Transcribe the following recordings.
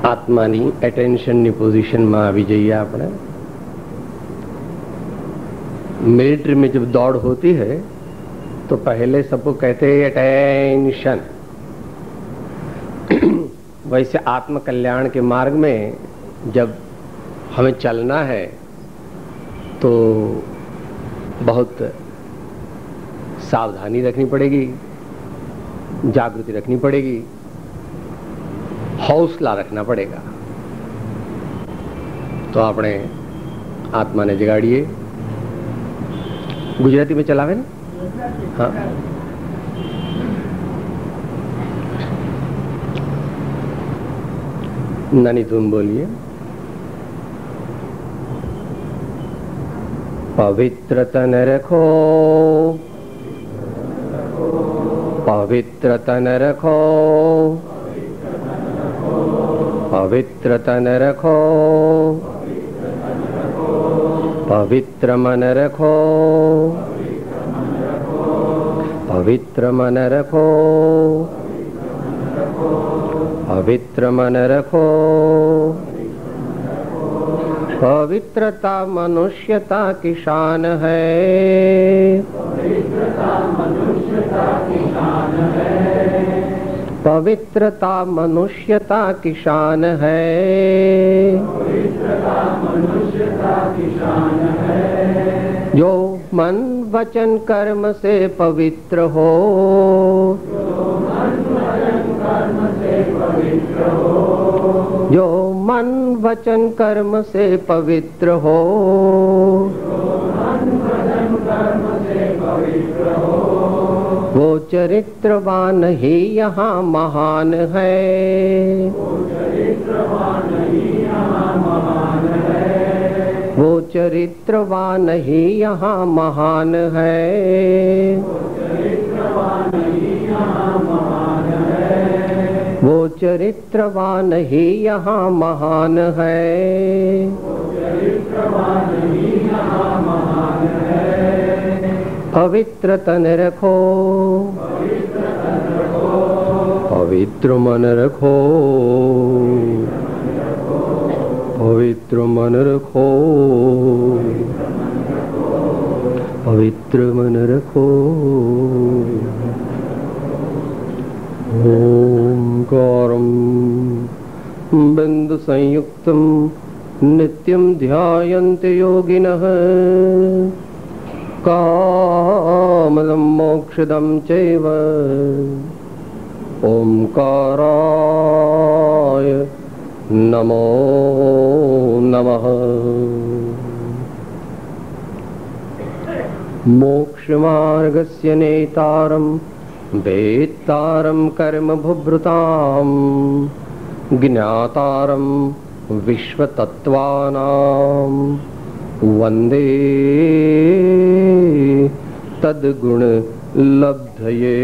આત્માની એટેન્શનની પોजीशનમાં આવી जाइए। આપણે मिलिट्री में जब दौड़ होती है तो पहले सबको कहते हैं अटेंशन। वैसे आत्म कल्याण के मार्ग में जब हमें चलना है तो बहुत सावधानी रखनी पड़ेगी, जागृति रखनी पड़ेगी, हौसला रखना पड़ेगा। तो आपने आत्मा ने जगाड़िए। गुजराती में चलावे ना? हाँ, नानी तुम बोलिए। पवित्र तन रखो, पवित्र तन रखो, पवित्र तन रखो, पवित्र मन रखो, पवित्र मन रखो, पवित्र मन रखो। पवित्रता मनुष्यता की शान है, पवित्रता मनुष्यता की शान है, पवित्रता मनुष्यता की शान है, पवित्रता मनुष्यता की शान है। जो मन वचन कर्म से पवित्र हो, जो मन वचन कर्म से पवित्र हो, जो मन वचन कर्म से पवित्र हो, जो मन वचन कर्म से पवित्र हो, वो चरित्रवान ही यहाँ महान है, वो चरित्रवान ही यहाँ महान है, वो चरित्रवान ही यहाँ महान है, वो चरित्रवान ही यहाँ महान है, वो चरित्रवान ही यहाँ महान है, वो चरित्रवान ही यहाँ महान है। पवित्र तन रखो, पवित्र तन रखो, पवित्र मन रखो, पवित्र मन रखो, पवित्र मन रखो। ओंकारं बिंदु संयुक्तं नित्यं ध्यायन्ते योगिनः कामदं मोक्षदं चैव। ओंकाराय नमो नमः। मोक्षमार्गस्य नेतारं वेत्तारं कर्मभुभृतां ज्ञातारं विश्वतत्त्वानां वंदे तद्गुण लब्धये।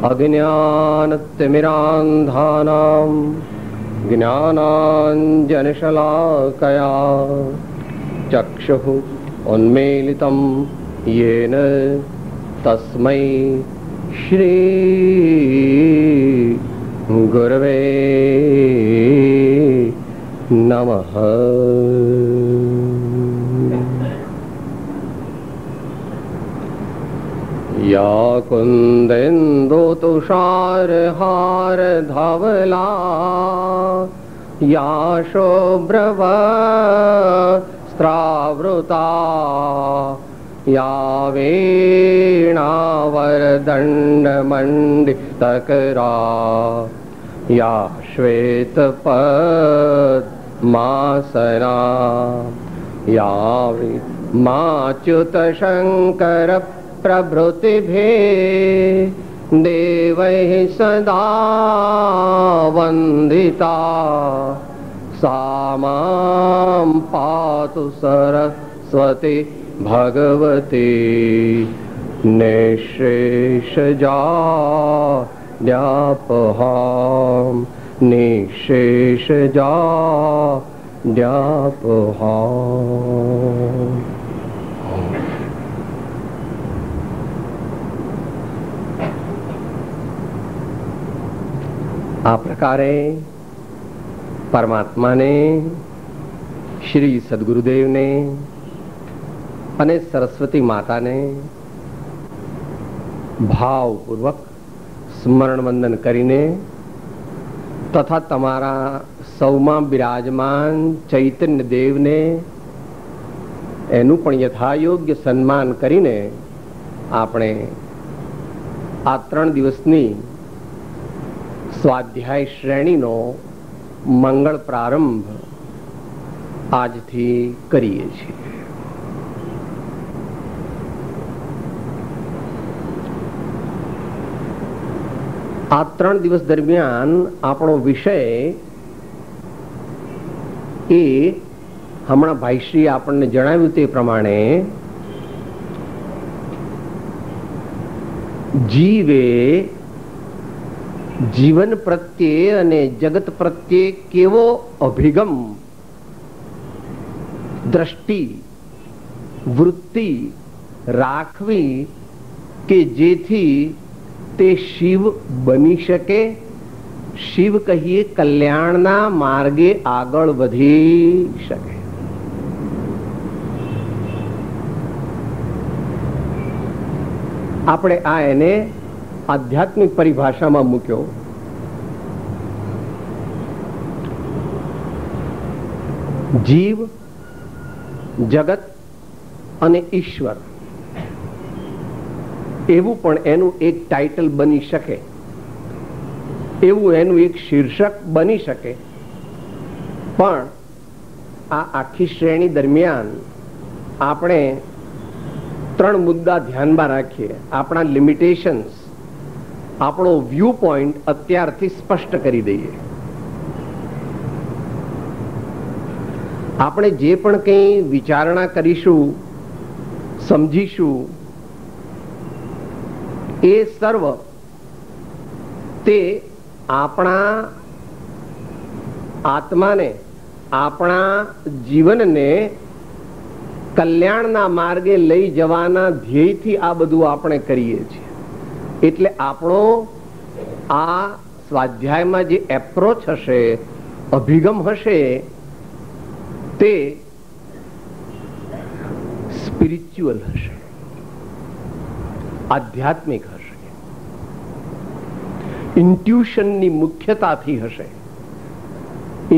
अज्ञानतिमिरान्धानां ज्ञानाञ्जनशलाकया चक्षुः उन्मीलितं येन तस्मै श्री गुरवे नमः। या कुन्देन्दु तुषारहार धवला, या शुभ्रवस्त्रावृता, या वीणावरदण्डमण्डितकरा, या श्वेतपद्मासना, या माच्युतशङ्कर प्रभृतिभिः देवैः सदा वन्दिता, सा मां पातु सरस्वती भगवती निःशेषजाड्यापहां, निःशेषजाड्यापहाम्। આ પ્રકારે પરમાત્માને, શ્રી સદગુરુદેવને અને સરસ્વતી માતાને ભાવપૂર્વક સ્મરણ વંદન કરીને તથા તમારા સૌમાં બિરાજમાન ચૈતન્ય દેવને એનું પણ યથાયોગ્ય સન્માન કરીને આપણે આ 3 દિવસની સ્વાધ્યાય શ્રેણીનો મંગળ પ્રારંભ આજથી કરીએ છીએ. આ 3 દિવસ દરમિયાન આપણો વિષય એ હમણાં ભાઈશ્રી આપણને જણાવ્યું તે પ્રમાણે જીવે જીવન પ્રત્યે અને જગત પ્રત્યે કેવો અભિગમ, દ્રષ્ટિ, વૃત્તિ રાખવી કે જેથી તે શિવ બની શકે, શિવ કહીએ કલ્યાણના માર્ગે આગળ વધી શકે. આપણે આ એને આધ્યાત્મિક પરિભાષામાં મૂક્યો. જીવ, જગત અને ઈશ્વર એવું પણ એનું એક ટાઇટલ બની શકે, એવું એનું એક શીર્ષક બની શકે. પણ આ આખી શ્રેણી દરમિયાન આપણે 3 મુદ્દા ધ્યાનમાં રાખીએ. આપણા લિમિટેશન્સ, આપણો વ્યૂ પોઈન્ટ અત્યારથી સ્પષ્ટ કરી દઈએ. આપણે જે પણ કંઈ વિચારણા કરીશું, સમજીશું, એ સર્વ તે આપણા આત્માને, આપણા જીવનને કલ્યાણના માર્ગે લઈ જવાના ધ્યેયથી આ બધું આપણે કરીએ છીએ. એટલે આપણો આ સ્વાધ્યાયમાં જે એપ્રોચ હશે, અભિગમ હશે, તે સ્પિરિચ્યુઅલ હશે, આધ્યાત્મિક હશે, ઇન્ટ્યુશનની મુખ્યતાથી હશે,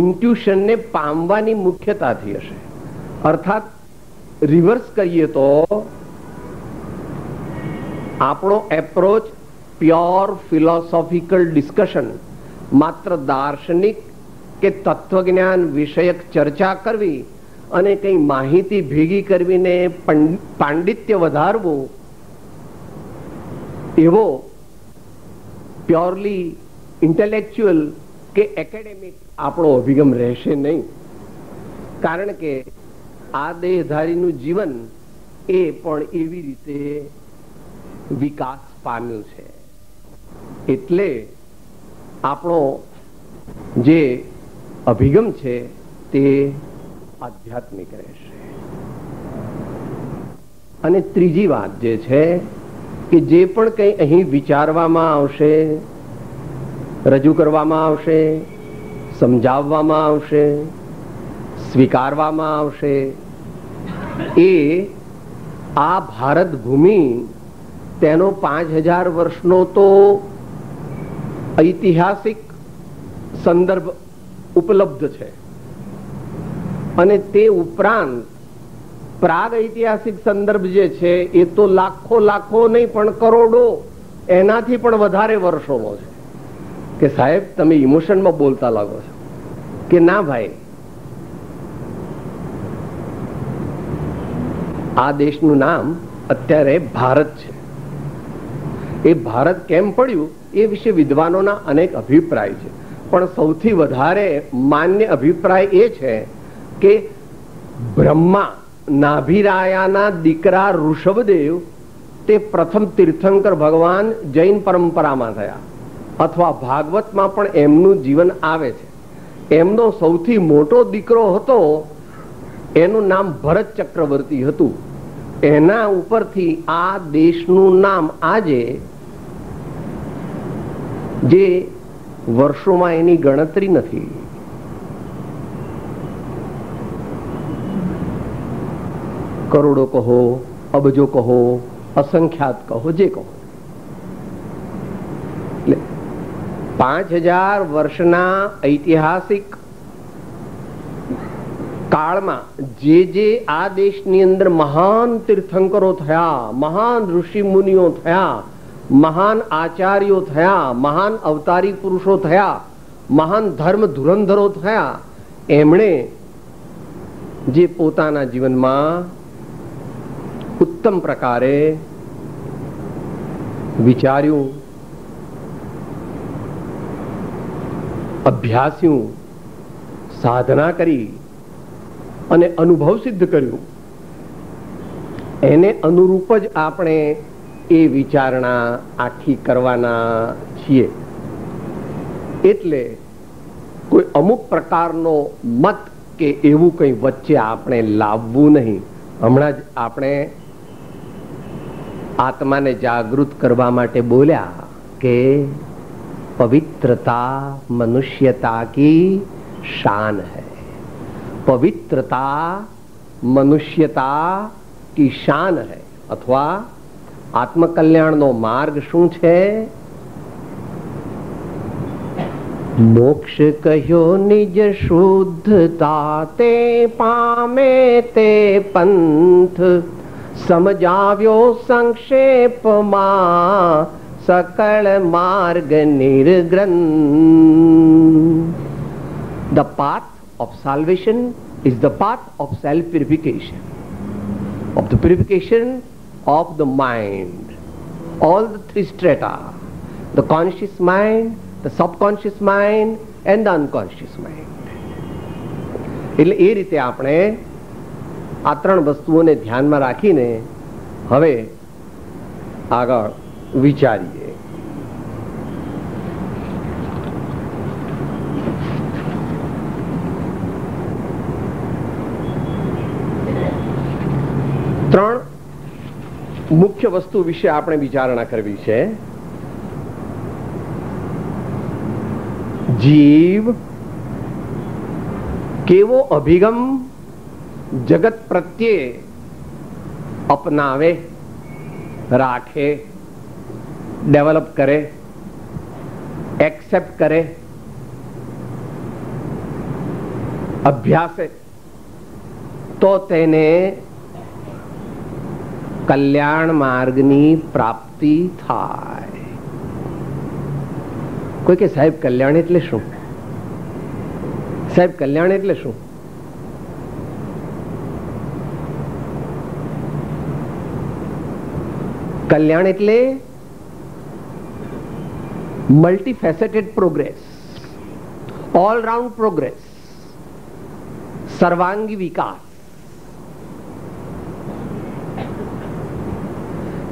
ઇન્ટ્યુશનને પામવાની મુખ્યતાથી હશે. અર્થાત રિવર્સ કરીએ તો આપણો એપ્રોચ પ્યોર ફિલોસોફિકલ ડિસ્કશન, માત્ર દાર્શનિક કે તત્વજ્ઞાન વિષયક ચર્ચા કરવી અને કંઈ માહિતી ભેગી કરવીને પાંડિત્ય વધારવું, એવો પ્યોરલી ઇન્ટેલેક્ચ્યુઅલ કે એકેડેમિક આપણો અભિગમ રહેશે નહીં. કારણ કે આ દેહધારીનું જીવન એ પણ એવી રીતે વિકાસ પામ્યું છે. એટલે આપણો જે અભિગમ છે તે આધ્યાત્મિક રહેશે. અને ત્રીજી વાત જે છે કે જે પણ કંઈ અહીં વિચારવામાં આવશે, રજૂ કરવામાં આવશે, સમજાવવામાં આવશે, સ્વીકારવામાં આવશે, એ આ ભારત ભૂમિ તેનો 5000 વર્ષનો તો ઐતિહાસિક સંદર્ભ ઉપલબ્ધ છે. અને તે ઉપરાંત પ્રાગ ઐતિહાસિક સંદર્ભ જે છે એ તો લાખો નહીં પણ કરોડો, એનાથી પણ વધારે વર્ષોનો છે. કે સાહેબ તમે ઇમોશનમાં બોલતા લાગો છો. કે ના ભાઈ, આ દેશનું નામ અત્યારે ભારત છે. એ ભારત કેમ પડ્યું એ વિશે વિદ્વાનોના અનેક અભિપ્રાય છે. પણ સૌથી વધારે માન્ય અભિપ્રાય એ છે કે બ્રહ્મા નાભિરાયાના દીકરા ઋષભદેવ તે પ્રથમ તીર્થંકર ભગવાન જૈન પરંપરામાં થયા, અથવા ભાગવતમાં પણ એમનું જીવન આવે છે. એમનો સૌથી મોટો દીકરો હતો, એનું નામ ભરત ચક્રવર્તી હતું. એના ઉપરથી આ દેશનું નામ આજે જે વર્ષોમાં એની ગણતરી નથી. કરોડો કહો, અબજો કહો, અસંખ્યાત કહો, જે કહો. એટલે 5000 વર્ષના ઐતિહાસિક કાળમાં જે આ દેશની અંદર મહાન તીર્થંકરો થયા, મહાન ઋષિ મુનિઓ થયા, મહાન આચાર્યો થયા, મહાન અવતારી પુરુષો થયા, મહાન ધર્મ ધુરંધરો થયા, એમણે જે પોતાના જીવનમાં ઉત્તમ પ્રકારે વિચાર્યું, અભ્યાસ્યું, સાધના કરી અને અનુભવ સિદ્ધ કર્યું, એને અનુરૂપ જ આપણે એ વિચારણા આખી કરવાના છીએ. એટલે કોઈ અમુક પ્રકારનો મત કે એવું કંઈ વચ્ચે આપણે લાવવું નહીં. હમણાં જ આપણે આત્માને જાગૃત કરવા માટે બોલ્યા કે પવિત્રતા મનુષ્યતા કી શાન है. પવિત્રતા મનુષ્યતા કી શાન है. અથવા આત્મકલ્યાણનો માર્ગ શું છે? મોક્ષ કહ્યો નિજ શુદ્ધતા તે પામે તે પંથ સમજાવ્યો સંક્ષેપમાં સકળ માર્ગ નિર્ગ્રંથ. The path of salvation is the path of self-purification, of the purification of the mind. All the three strata, the conscious mind, the subconscious mind and the unconscious mind. એટલે એ રીતે આપણે આ ત્રણ વસ્તુઓને ધ્યાનમાં રાખીને હવે આગળ વિચારીએ. ત્રણ મુખ્ય વસ્તુ વિશે આપણે વિચારણા કરવી છે. જીવ કેવો અભિગમ જગત પ્રત્યે અપનાવે, રાખે, ડેવલપ કરે, એક્સેપ્ટ કરે, અભ્યાસે, તો તેને કલ્યાણ માર્ગની પ્રાપ્તિ થાય. કોઈ કે સાહેબ કલ્યાણ એટલે શું? સાહેબ કલ્યાણ એટલે શું? કલ્યાણ એટલે મલ્ટીફેસેટેડ પ્રોગ્રેસ, ઓલ રાઉન્ડ પ્રોગ્રેસ, સર્વાંગી વિકાસ.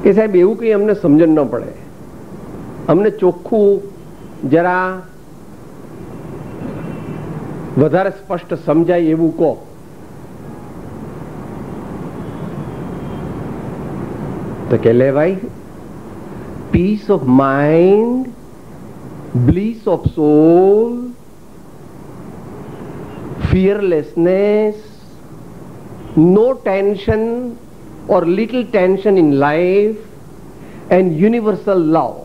કે સાહેબ એવું કંઈ અમને સમજણ ન પડે, અમને ચોખ્ખું જરા વધારે સ્પષ્ટ સમજાય એવું કહો. તો કે લે ભાઈ, peace of mind, bliss of soul, fearlessness, no tension or little tension in life, and universal love.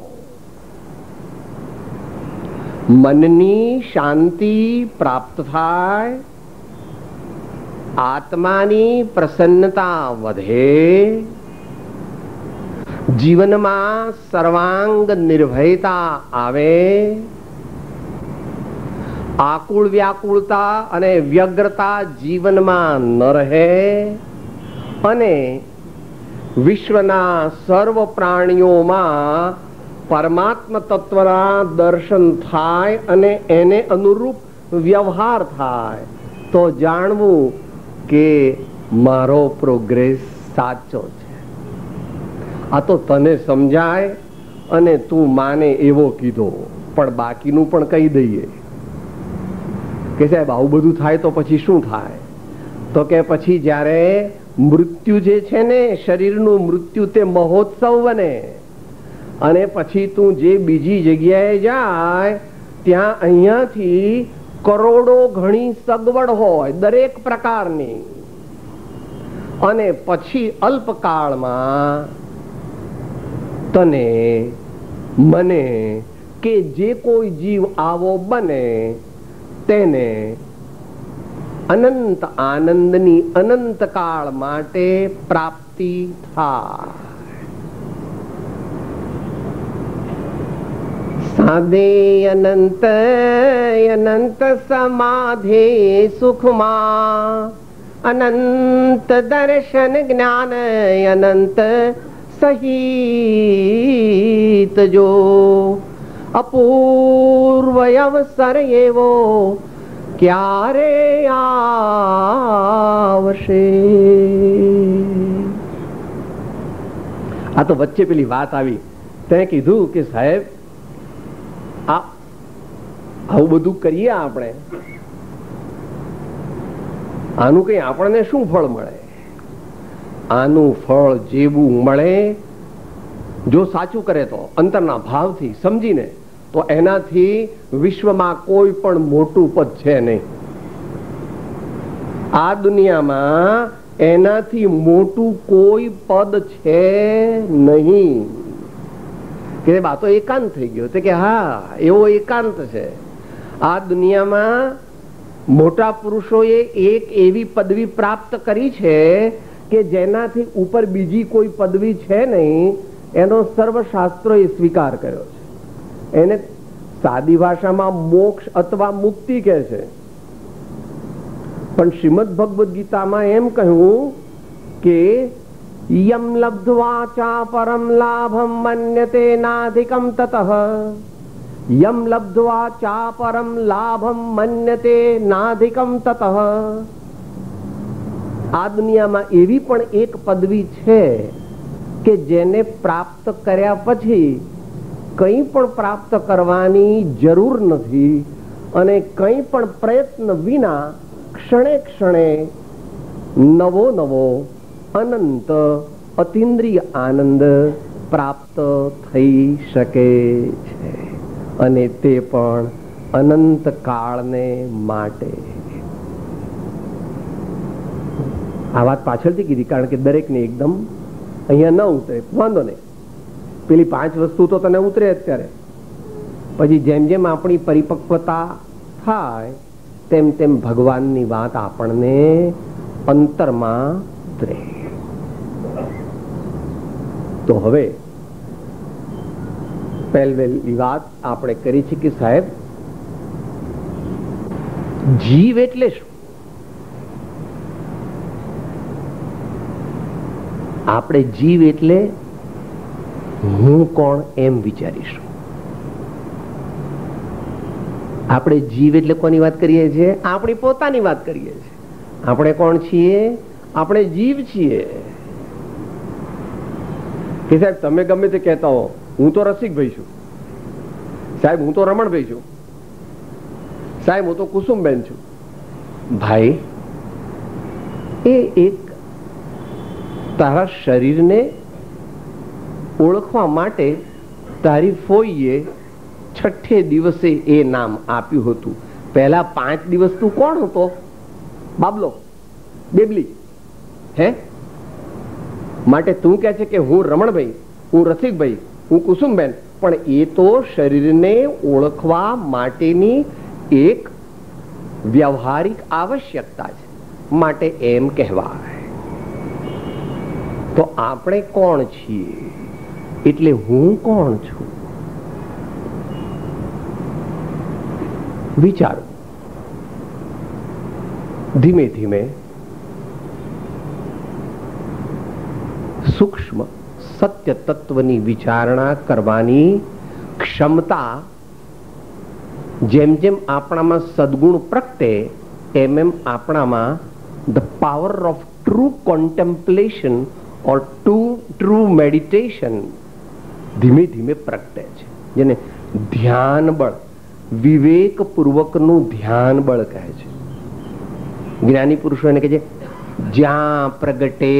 મનની શાંતિ પ્રાપ્ત થાય, આત્માની પ્રસન્નતા વધે, જીવનમાં સર્વાંગ નિર્ભયતા આવે, આકુળ વ્યાકુળતા અને વ્યગ્રતા જીવનમાં ન રહે, અને વિશ્વના સર્વ પ્રાણીઓમાં પરમાત્મ તત્વના દર્શન થાય અને એને અનુરૂપ વ્યવહાર થાય, તો જાણવું કે મારો પ્રોગ્રેસ સાચો છે. આ તો તને સમજાય અને તું માને એવો કીધો, પણ બાકીનું પણ કહી દઈએ કે સાહેબ આવું બધું થાય તો પછી શું થાય? તો કે પછી જ્યારે મૃત્યુ જે છે ને, શરીરનું મૃત્યુ, તે મહોત્સવ બને, અને પછી તું જે બીજી જગ્યાએ જાય ત્યાં અહીંયાથી કરોડો ઘણી સગવડ હોય દરેક પ્રકારની, અને પછી અલ્પકાળમાં તને મને કે જે કોઈ જીવ આવો બને તેને અનંત આનંદની અનંતકાળ માટે પ્રાપ્તિ થાય. સાધે અનંત અનંત સમાધિ સુખમાં અનંત દર્શન જ્ઞાન અનંત સહિત જો અપૂર્વ અવસર એવો ક્યારે આવશે. આ તો વચ્ચે પેલી વાત આવી, તે કીધું કે સાહેબ આવું બધું કરીએ આપણે, આનું કઈ આપણને શું ફળ મળે? આનું ફળ જેવું મળે, જો સાચું કરે તો અંતરના ભાવથી સમજીને, તો એનાથી વિશ્વમાં કોઈ પણ મોટું પદ છે નહીં. આ દુનિયામાં એનાથી મોટું કોઈ પદ છે નહીં. કે આ તો એકાંત થઈ ગયો. કે હા, એવો એકાંત છે. આ દુનિયામાં મોટા પુરુષોએ એક એવી પદવી પ્રાપ્ત કરી છે કે જેનાથી ઉપર બીજી કોઈ પદવી છે નહીં. એનો સર્વશાસ્ત્રોએ સ્વીકાર કર્યો છે. એને સાદી ભાષામાં મોક્ષ અથવા મુક્તિ કહે છે, પણ શ્રીમદ ભગવદ ગીતામાં એમ કહ્યું કે યમ લબ્ધ્વા ચા પરમ લાભમ મન્યતે નાધિકમ તતઃ. યમ લબ્ધ્વા ચા પરમ લાભમ મન્યતે નાધિકમ તતઃ. આ દુનિયામાં એવી પણ એક પદવી છે કે જેને પ્રાપ્ત કર્યા પછી કંઈ પણ પ્રાપ્ત કરવાની જરૂર નથી, અને કંઈ પણ પ્રયત્ન વિના ક્ષણે ક્ષણે નવો નવો અનંત અતિન્દ્રિય આનંદ પ્રાપ્ત થઈ શકે છે, અને તે પણ અનંત કાળને માટે. આ વાત પાછળથી કીધી કારણ કે દરેકને એકદમ અહીંયા ન ઉતરે. વાંધો નહીં, પેલી 5 વસ્તુ તો તને ઉતરે અત્યારે, પછી જેમ જેમ આપણી પરિપક્વતા થાય તેમ તેમ ભગવાનની વાત આપણને અંતરમાં ઉતરે. તો હવે પહેલી વાત આપણે કરી છે કે સાહેબ જીવ એટલે શું? આપણે જીવ એટલે હું કોણ એમ વિચારીશું. આપણે જીવ એટલે કોની વાત કરીએ છીએ? આપણી પોતાની વાત કરીએ છીએ. આપણે કોણ છીએ? આપણે જીવ છીએ. કે સાહેબ તમે ગમે તે કહેતા હો, હું તો રસિકભાઈ છું, સાહેબ હું તો રમણભાઈ છું, સાહેબ હું તો કુસુમબેન છું. ભાઈ, એ એક તારા શરીરને ઓળખવા માટે તારી ફોઈએ 6 દિવસે એ નામ આપ્યું હતું. પહેલા 5 દિવસ તું કોણ હતો? બાબલો, બેબલી, હે? માટે તું કહે છે કે હું રમણભાઈ, હું રસિકભાઈ, હું કુસુમબેન, પણ એ તો શરીરને ઓળખવા માટેની એક વ્યવહારિક આવશ્યકતા છે, માટે એમ કહેવાય. તો આપણે કોણ છીએ? એટલે હું કોણ છું? વિચારો. ધીમે ધીમે સૂક્ષ્મ સત્ય તત્વની વિચારણા કરવાની ક્ષમતા જેમ જેમ આપણામાં સદગુણ પ્રગટે એમ એમ આપણામાં the power of true contemplation or true meditation ધીમે ધીમે પ્રગટે છે, જેને ધ્યાન બળ, વિવેકપૂર્વકનું ધ્યાન બળ કહે છે. જ્ઞાની પુરુષો એને કહે છે જ્યાં પ્રગટે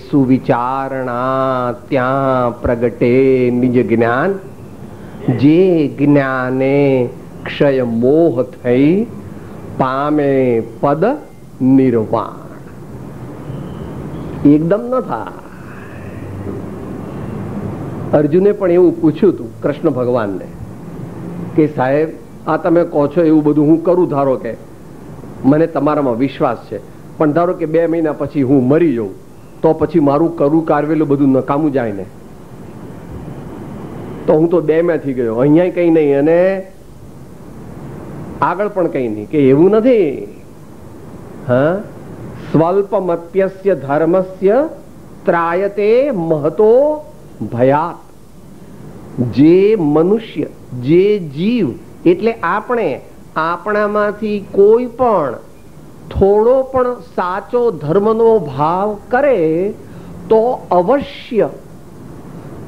સુવિચારણા ત્યાં પ્રગટે નિજ જ્ઞાન, જે જ્ઞાને ક્ષય મોહ થઈ પામે પદ નિર્વાણ. એકદમ ન થાય. અર્જુને પણ એવું પૂછ્યું હતું કૃષ્ણ ભગવાનને કે સાહેબ આ તમે કહો છો એવું બધું હું કરું, ધારો કે મને તમારામાં વિશ્વાસ છે, પણ ધારો કે 2 મહિના પછી હું મરી જાઉં તો પછી મારું કરવું કારવેલું બધું નકામું જાય ને? તો હું તો 2 માંથી ગયો, અહીંયા કઈ નહીં અને આગળ પણ કઈ નહીં, કે એવું નથી. હા, સ્વલ્પમપ્યસ્ય ધર્મસ્ય ત્રાયતે મહતો ભયાત. જે મનુષ્ય, જે જીવ એટલે આપણે, આપણામાંથી કોઈ પણ થોડો પણ સાચો ધર્મનો ભાવ કરે તો અવશ્ય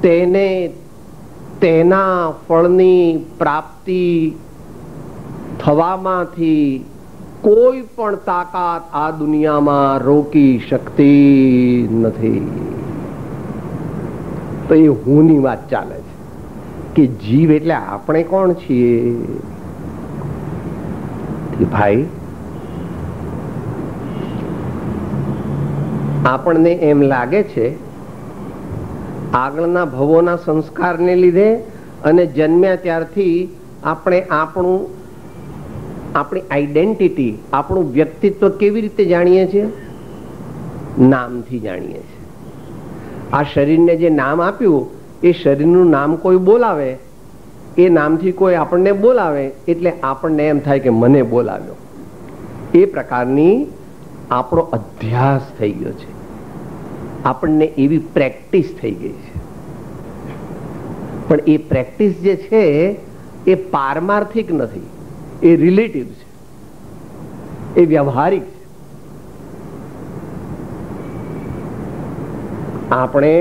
તેને તેના ફળની પ્રાપ્તિ થવામાંથી કોઈ પણ તાકાત આ દુનિયામાં રોકી શકતી નથી. તો એ હુંની વાત ચાલે છે કે જીવ એટલે આપણે કોણ છીએ? ભાઈ, આપણને એમ લાગે છે આગળના ભવોના સંસ્કારને લીધે અને જન્મ્યા ત્યારથી આપણે આપણી આઈડેન્ટિટી, આપણું વ્યક્તિત્વ કેવી રીતે જાણીએ છીએ? નામથી જાણીએ છીએ. આ શરીરને જે નામ આપ્યું એ શરીરનું નામ કોઈ બોલાવે, એ નામથી કોઈ આપણને બોલાવે એટલે આપણને એમ થાય કે મને બોલાવ્યો. એ પ્રકારની આપણો અભ્યાસ થઈ ગયો છે, આપણને એવી પ્રેક્ટિસ થઈ ગઈ છે. પણ એ પ્રેક્ટિસ જે છે એ પારમાર્થિક નથી, એ રિલેટિવ છે, એ વ્યવહારિક છે. આપણે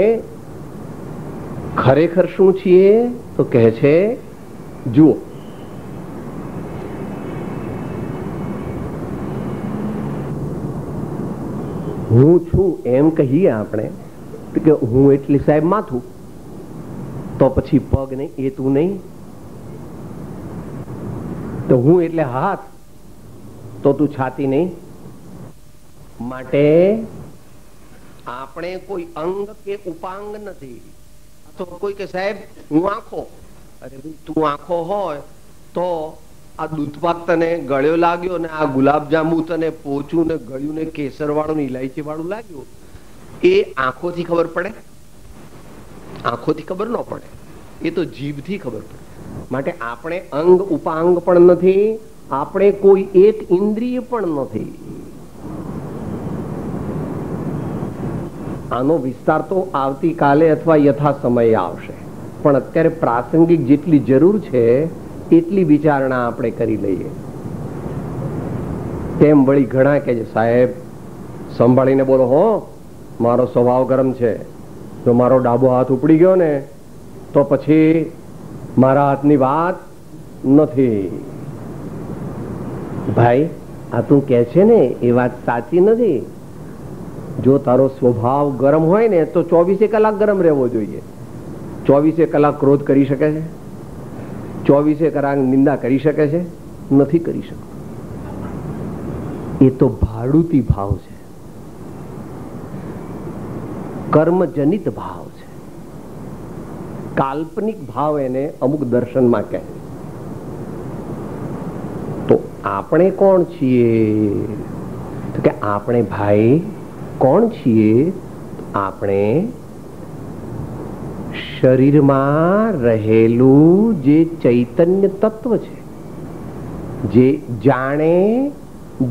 ખરેખર શું છીએ તો કહે છે, જુઓ, હું છું એમ કહીએ આપણે કે હું એટલે સાહેબ માથું, તો પછી પગ નહીં, એ તું નહીં. તો હું એટલે હાથ, તો તું છાતી નહીં. માટે આપણે કોઈ અંગ કે ઉપાંગ નથી. તો કોઈ કે સાહેબ હું આંખો, અરે ભાઈ તું આંખો હોય તો આ દૂધપાક તને ગળ્યો લાગ્યો ને આ ગુલાબજાંબુ તને પોચું ને ગળ્યું ને કેસર વાળું ને ઇલાયચી વાળું લાગ્યું, એ આંખોથી ખબર પડે? આંખોથી ખબર ન પડે, એ તો જીભથી ખબર પડે. માટે આપણે અંગ ઉપાંગ પણ નથી, આપણે કોઈ એક ઇન્દ્રિય પણ નથી. આનો વિસ્તાર તો આવતીકાલે અથવા યથા સમયે આવશે, પણ અત્યારે પ્રાસંગિક જેટલી જરૂર છે એટલી વિચારણા આપણે કરી લઈએ. તેમ વળી ઘણા કે સાહેબ સંભાળીને બોલો હો, મારો સ્વભાવ ગરમ છે, જો મારો ડાબો હાથ ઉપડી ગયો ને તો પછી મારા હાથની વાત નથી. ભાઈ, આ તું કે છે ને એ વાત સાચી નથી. જો તારો સ્વભાવ ગરમ હોય ને તો 24 કલાક ગરમ રહેવો જોઈએ. 24 કલાક ક્રોધ કરી શકે છે? 24 કલાક નિંદા કરી શકે છે? નથી કરી શકતો. એ તો ભાડુતી ભાવ છે, કર્મજનિત ભાવ છે, કાલ્પનિક ભાવ એને અમુક દર્શનમાં કહે. તો આપણે કોણ છીએ? તો કે આપણે ભાઈ કોણ છીએ? આપણે શરીરમાં રહેલું જે ચૈતન્ય તત્વ છે, જે જાણે,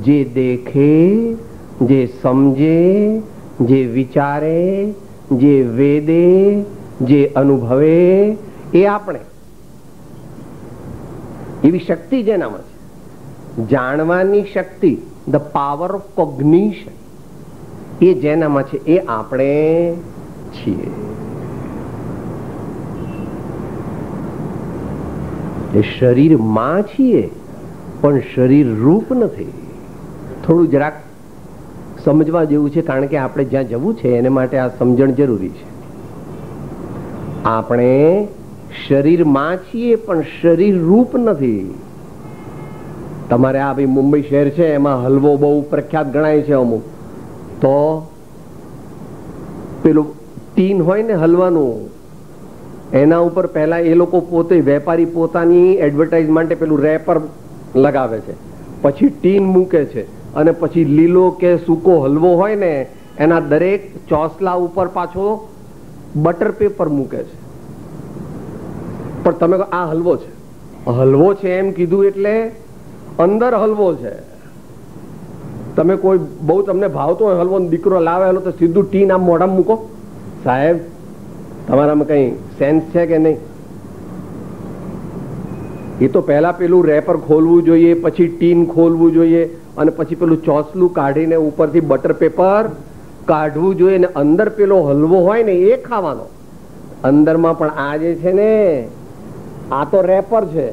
જે દેખે, જે સમજે, જે વિચારે, જે વેદે, જે અનુભવે, એ આપણે. એવી શક્તિ જેનામાં છે, જાણવાની શક્તિ, ધ પાવર ઓફ કોગ્નિશન, એ જેનામાં છે એ આપણે છીએ. એ શરીરમાં છીએ પણ શરીર રૂપ નથી. થોડું જરાક સમજવા જેવું છે, કારણ કે આપણે જ્યાં જવું છે એને માટે આ સમજણ જરૂરી છે. આપણે શરીરમાં છીએ પણ શરીર રૂપ નથી. તમારે આ ભાઈ મુંબઈ શહેર છે, એમાં હલવો બહુ પ્રખ્યાત ગણાય છે અમુક. તો પેલું ટીન હોય ને હલવાનું, એના ઉપર પહેલા એ લોકો પોતે વેપારી પોતાની એડવર્ટાઇઝ માટે પેલું રેપર લગાવે છે, પછી ટીન મૂકે છે, અને પછી લીલો કે સૂકો હલવો હોય ને એના દરેક ચોસલા ઉપર પાછો બટર પેપર મૂકે છે. પણ તમે આ હલવો છે, હલવો છે એમ કીધું એટલે અંદર હલવો છે. તમે કોઈ બહુ તમને ભાવતો હોય હલવો, દીકરો લાવેલો તો સીધું ટીન આમ મોઢામાં મૂકો. સાહેબ, તમારામાં કઈ સેન્સ છે કે નહીં? એ તો પહેલા પેલું રેપર ખોલવું જોઈએ, પછી ટીન ખોલવું જોઈએ, અને પછી પેલું ચોસલું કાઢીને ઉપરથી બટર પેપર કાઢવું જોઈએ, ને અંદર પેલો હલવો હોય ને એ ખાવાનો. અંદરમાં પણ આ જે છે ને, આ તો રેપર છે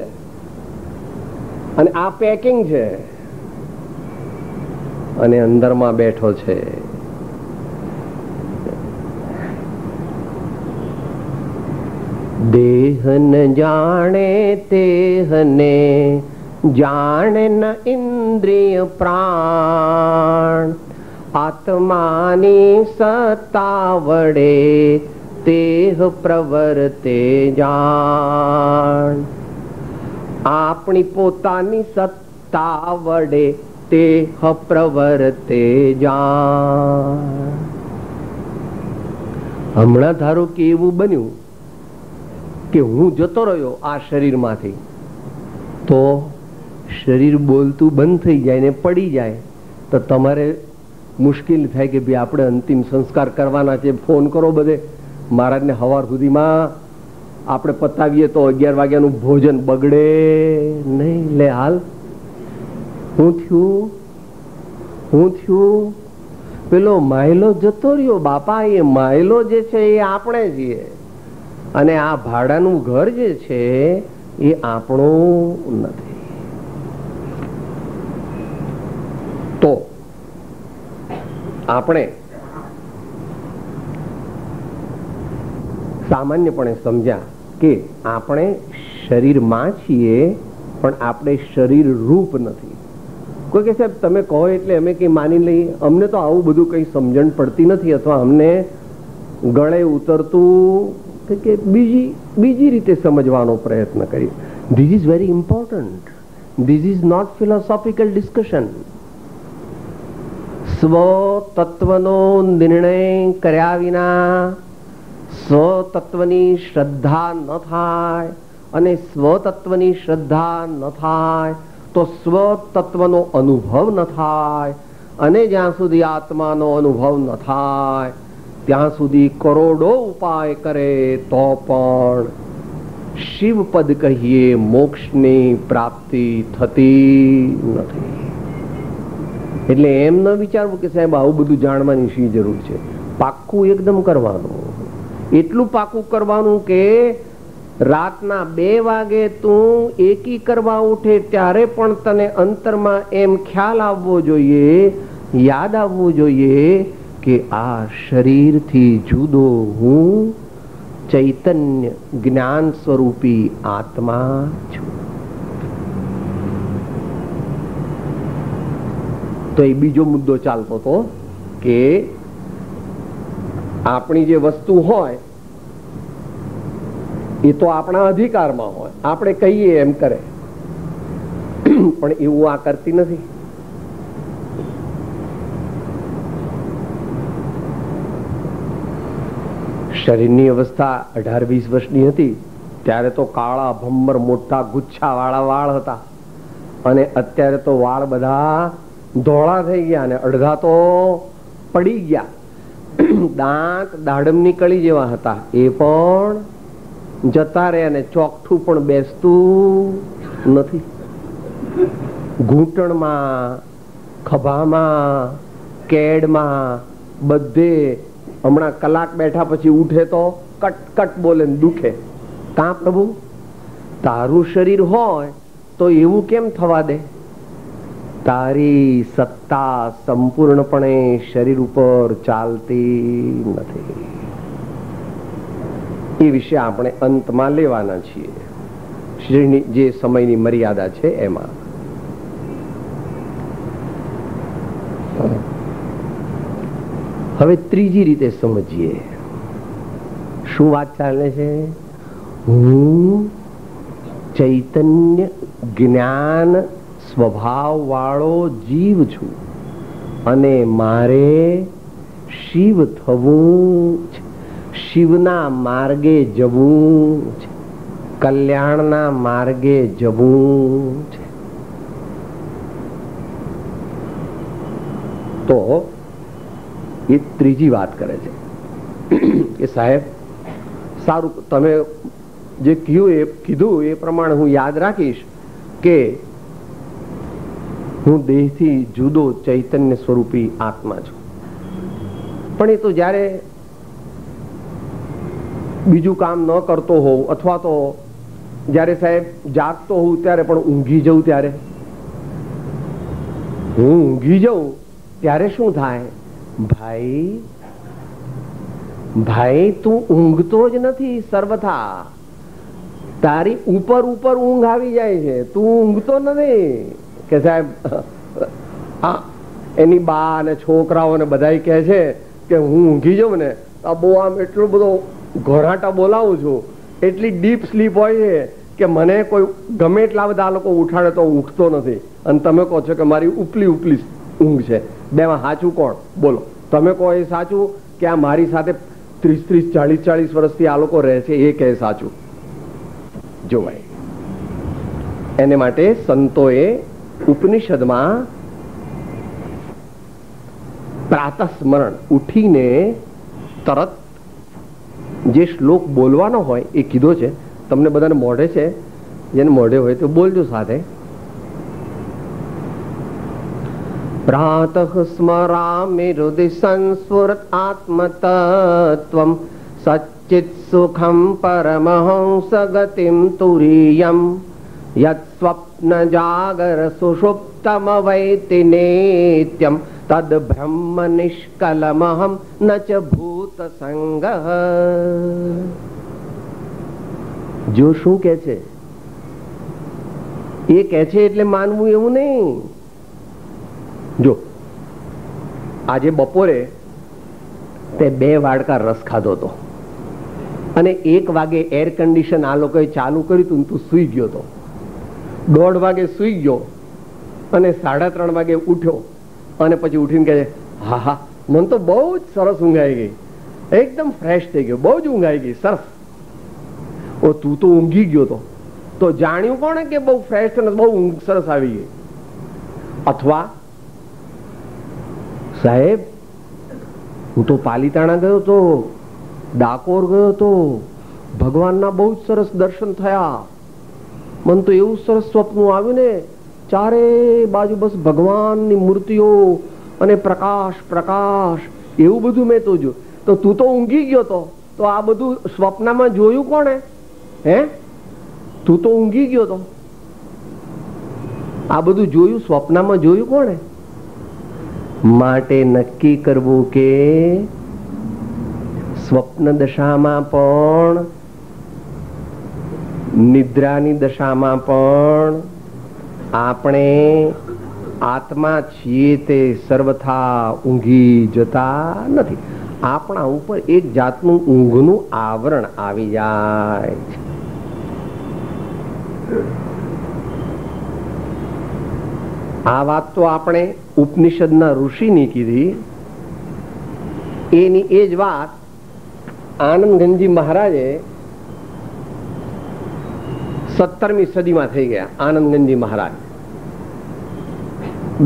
અને આ પેકિંગ છે, અને અંદરમાં બેઠો છે. દેહ ન જાણે તેહને જાણે ન ઇન્દ્રિય પ્રાણ, આત્માની સત્તા વડે તેહ પ્રવર્તે જાણ. આપણી પોતાની સત્તા વડે તેહ પ્રવર્તે જાણ. હમણાં ધારો કે એવું બન્યું કે હું જતો રહ્યો આ શરીરમાંથી, તો શરીર બોલતું બંધ થઈ જાય ને પડી જાય, તો તમારે મુશ્કેલ થાય કે ભાઈ આપણે અંતિમ સંસ્કાર કરવાના છે, ફોન કરો બધે મહારાજને, સવાર સુધીમાં આપણે પતાવીએ તો 11 વાગ્યાનું ભોજન બગડે નહીં. લે હાલ, હું થયું પેલો માયલો જતો રહ્યો બાપા. એ માયલો જે છે એ આપણે છીએ, અને આ ભાડાનું ઘર જે છે એ આપણું નથી. તો આપણે સામાન્યપણે સમજ્યા કે આપણે શરીરમાં છીએ, પણ આપણે શરીર રૂપ નથી. કોઈ કે સાહેબ તમે કહો એટલે અમે કઈ માની લઈએ, અમને તો આવું બધું કઈ સમજણ પડતી નથી, અથવા અમને ગળે ઉતરતું કે બીજી રીતે સમજવાનો પ્રયત્ન કરીએ. This is very important. This is not philosophical discussion. સ્વ તત્વનો નિર્ણય કર્યા વિના સ્વતત્વની શ્રદ્ધા ન થાય, અને સ્વતત્વની શ્રદ્ધા ન થાય તો સ્વતત્વનો અનુભવ ન થાય, અને જ્યાં સુધી આત્માનો અનુભવ ન થાય ત્યાં સુધી કરોડો ઉપાય કરે તો પણ શિવપદ કહીએ મોક્ષની પ્રાપ્તિ થતી નથી. એટલે એમ ન વિચારવું કે સાહેબ આવું બધું જાણવાની શી જરૂર છે. પાક્કું એકદમ કરવાનું, એટલું પાક્કું કરવાનું કે રાતના 2 વાગે તું એકી કરવા ઉઠે ત્યારે પણ તને અંતરમાં એમ ખ્યાલ આવવો જોઈએ, યાદ આવવું જોઈએ કે આ શરીરથી જુદો હું ચૈતન્ય જ્ઞાન સ્વરૂપી આત્મા છું. તો એ બીજો મુદ્દો ચાલતો હતો કે આપણી જે વસ્તુ હોય એ તો આપણા અધિકારમાં હોય, આપણે કહીએ એમ કરે, પણ એવું આ કરતી નથી. શરીરની અવસ્થા 18-20 વર્ષની હતી ત્યારે તો કાળા ભમ્બર મોટા ગુચ્છા વાળા વાળ હતા, અને અત્યારે તો વાળ બધા ધોળા થઈ ગયા અને અડધા તો પડી ગયા. દાંત દાડમની કળી જેવા હતા એ પણ જતા રહ્યા, અને ચોકઠું પણ બેસતું નથી. ઘૂંટણમાં, ખભામાં, કેડમાં બધે હમણાં કલાક બેઠા પછી ઉઠે તો કટ કટ બોલે, દુખે. કાં પ્રભુ, તારું શરીર હોય તો એવું કેમ થવા દે? તારી સત્તા સંપૂર્ણપણે શરીર ઉપર ચાલતી નથી. એ વિશે આપણે અંતમાં લેવાના છીએ, જે સમયની મર્યાદા છે એમાં. હવે ત્રીજી રીતે સમજીએ. શું વાત ચાલે છે? હું ચૈતન્ય જ્ઞાન સ્વભાવ વાળો જીવ છું અને મારે શિવ થવું છે, શિવના માર્ગે જવું છે, કલ્યાણના માર્ગે જવું છે. તો એ ત્રીજી વાત કરે છે કે સાહેબ સારું, તમે જે કીધું એ પ્રમાણે હું યાદ રાખીશ કે હું દેહથી જુદો ચૈતન્ય સ્વરૂપી આત્મા છું. પણ એ તો જ્યારે બીજું કામ ન કરતો હોઉં અથવા તો જ્યારે સાહેબ જાગતો હોઉં ત્યારે પણ ઊંઘી જઉં ત્યારે, હું ઊંઘી જઉં ત્યારે શું થાય? ભાઈ તું ઊંઘતો જ નથી સર્વથા, તારી ઉપર ઉપર ઊંઘ આવી જાય છે, તું ઊંઘતો નથી. કે સાહેબ એની બા અને છોકરાઓને બધા કહે છે કે હું ઊંઘી જાઉં ને આ બહુ આમ એટલો બધો ઘોરાટા બોલાવું છું, એટલી ડીપ સ્લીપ હોય છે કે મને કોઈ ગમે એટલા બધા લોકો ઉઠાડે તો ઊંઘતો નથી. અને તમે કહો છો કે મારી ઉપલી ઊંઘ છે. બેમાં સાચું કોણ? બોલો. તમે કહો એ સાચું કે આ મારી સાથે 30-40 વર્ષથી આ લોકો રહે છે એ કહે સાચું? જોવાય. એને માટે સંતોએ ઉપનિષદમાં પ્રાતઃસ્મરણ, ઉઠીને તરત જે શ્લોક બોલવાનો હોય એ કીધો છે. તમને બધાને મોઢે છે, જેને મોઢે હોય તો બોલજો સાથે. પ્રાતઃ સ્મરામિ હૃદિ સંસ્ફુરત આત્મતત્વં સચ્ચિત સુખમ પરમહંસ ગતિમ તુરીયમ યત સ્વપ્ન જાગર સુષુપ્તમ વૈતિ નિત્યમ તદ બ્રહ્મ નિષ્કલમહમ ન ચ ભૂત સંગઃ. જો શું કે છે એ કે છે એટલે માનવું એવું નહીં. જો આજે બપોરે તે 2 વાડકા રસ ખાધો હતો અને 1 વાગે એર કન્ડિશન આ લોકોએ ચાલુ કર્યું હતું, તું સૂઈ ગયો હતો. 1:30 વાગે સૂઈ ગયો અને 3:30 વાગે ઉઠ્યો અને પછી ઉઠીને કહે હા હા મને તો બહુ જ સરસ ઊંઘ આવી ગઈ, એકદમ ફ્રેશ થઈ ગયો, બહુ જ ઊંઘ આવી ગઈ, સરસ. ઓ તું તો ઊંઘી ગયો તો જાણ્યું કોણે કે બહુ ફ્રેશ અને બહુ ઊંઘ સરસ આવી ગઈ? અથવા સાહેબ હું તો પાલીતાણા ગયો તો, ડાકોર ગયો તો, ભગવાનના બહુ જ સરસ દર્શન થયા, મને તો એવું સરસ સ્વપ્ન આવ્યું ને, ચારે બાજુ બસ ભગવાનની મૂર્તિઓ અને પ્રકાશ પ્રકાશ, એવું બધું મેં તો જોયું. તો તું તો ઊંઘી ગયો તો આ બધું સ્વપ્નમાં જોયું કોણે? હે, તું તો ઊંઘી ગયો તો આ બધું જોયું સ્વપ્નમાં જોયું કોણે? માટે નક્કી કરવું કે સ્વપ્ન દશામાં પણ નિદ્રાની દશામાં પણ આપણે આત્મા છીએ તે સર્વથા ઊંઘી જતા નથી. આપણા ઉપર એક જાતનું ઊંઘનું આવરણ આવી જાય છે. આ વાત તો આપણે ઉપનિષદના ઋષિની કીધી. એની એ જ વાત આનંદગંજી મહારાજે 17મી સદીમાં થઈ ગયા. આનંદગંજી મહારાજ